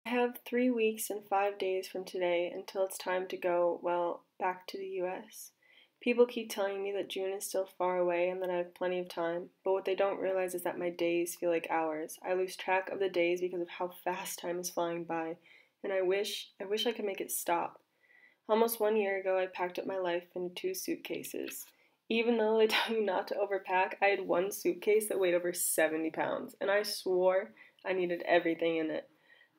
I have 3 weeks and 5 days from today until it's time to go, well, back to the US. People keep telling me that June is still far away and that I have plenty of time, but what they don't realize is that my days feel like hours. I lose track of the days because of how fast time is flying by, and I wish I could make it stop. Almost 1 year ago, I packed up my life in 2 suitcases. Even though they tell you not to overpack, I had one suitcase that weighed over 70 pounds, and I swore I needed everything in it.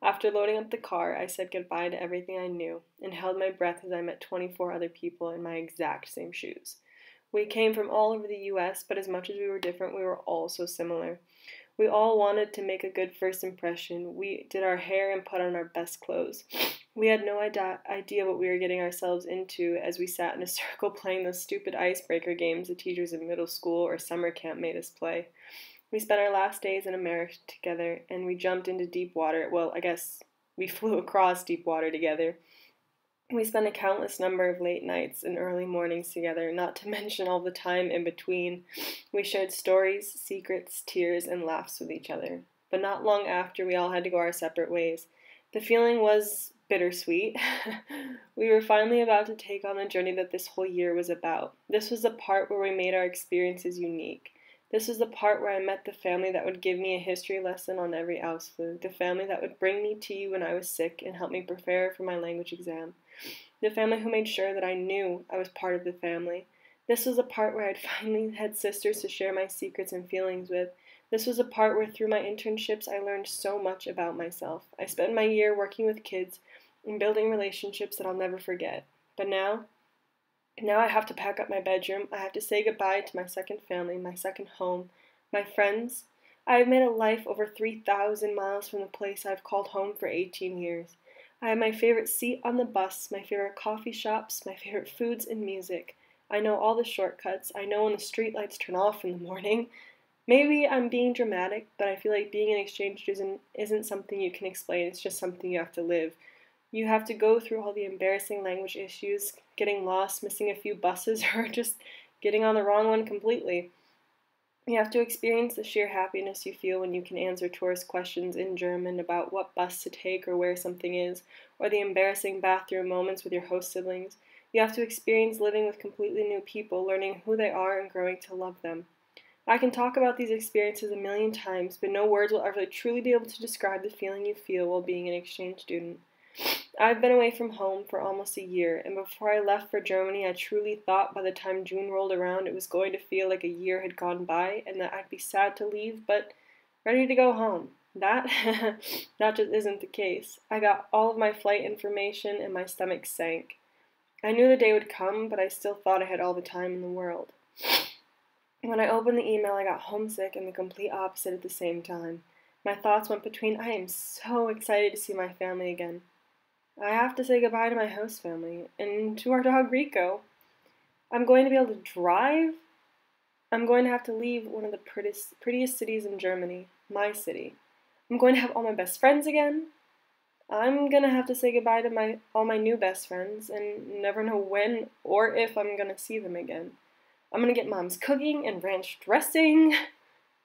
After loading up the car, I said goodbye to everything I knew and held my breath as I met 24 other people in my exact same shoes. We came from all over the US, but as much as we were different, we were all so similar. We all wanted to make a good first impression. We did our hair and put on our best clothes. We had no idea what we were getting ourselves into as we sat in a circle playing those stupid icebreaker games the teachers in middle school or summer camp made us play. We spent our last days in America together, and we jumped into deep water. Well, I guess we flew across deep water together. We spent a countless number of late nights and early mornings together, not to mention all the time in between. We shared stories, secrets, tears, and laughs with each other. But not long after, we all had to go our separate ways. The feeling was bittersweet. We were finally about to take on the journey that this whole year was about. This was the part where we made our experiences unique. This was the part where I met the family that would give me a history lesson on every Ausflug, the family that would bring me tea when I was sick and help me prepare for my language exam, the family who made sure that I knew I was part of the family. This was the part where I'd finally had sisters to share my secrets and feelings with. This was a part where through my internships I learned so much about myself. I spent my year working with kids and building relationships that I'll never forget. But now I have to pack up my bedroom. I have to say goodbye to my second family, my second home, my friends. I have made a life over 3,000 miles from the place I've called home for 18 years. I have my favorite seat on the bus, my favorite coffee shops, my favorite foods and music. I know all the shortcuts. I know when the streetlights turn off in the morning. Maybe I'm being dramatic, but I feel like being an exchange student isn't something you can explain. It's just something you have to live. You have to go through all the embarrassing language issues, getting lost, missing a few buses, or just getting on the wrong one completely. You have to experience the sheer happiness you feel when you can answer tourist questions in German about what bus to take or where something is, or the embarrassing bathroom moments with your host siblings. You have to experience living with completely new people, learning who they are and growing to love them. I can talk about these experiences a million times, but no words will ever truly be able to describe the feeling you feel while being an exchange student. I've been away from home for almost a year, and before I left for Germany, I truly thought by the time June rolled around it was going to feel like a year had gone by and that I'd be sad to leave, but ready to go home. That that just isn't the case. I got all of my flight information and my stomach sank. I knew the day would come, but I still thought I had all the time in the world. When I opened the email, I got homesick and the complete opposite at the same time. My thoughts went between, I am so excited to see my family again. I have to say goodbye to my host family and to our dog Rico. I'm going to be able to drive. I'm going to have to leave one of the prettiest cities in Germany, my city. I'm going to have all my best friends again. I'm going to have to say goodbye to all my new best friends and never know when or if I'm going to see them again. I'm going to get mom's cooking and ranch dressing.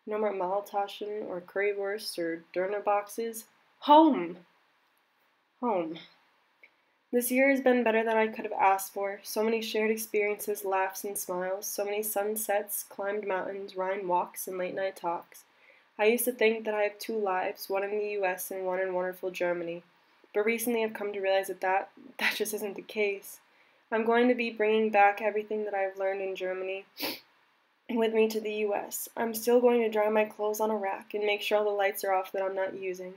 No more Maltaschen or currywurst or Döner boxes. Home. Home. This year has been better than I could have asked for. So many shared experiences, laughs and smiles, so many sunsets, climbed mountains, Rhine walks, and late night talks. I used to think that I have two lives, one in the US and one in wonderful Germany. But recently I've come to realize that just isn't the case. I'm going to be bringing back everything that I've learned in Germany with me to the US. I'm still going to dry my clothes on a rack and make sure all the lights are off that I'm not using.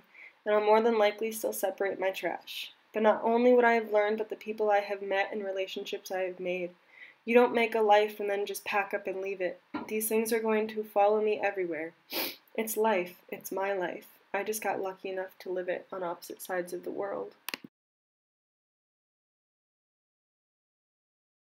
And I'll more than likely still separate my trash. But not only what I have learned, but the people I have met and relationships I have made. You don't make a life and then just pack up and leave it. These things are going to follow me everywhere. It's life. It's my life. I just got lucky enough to live it on opposite sides of the world.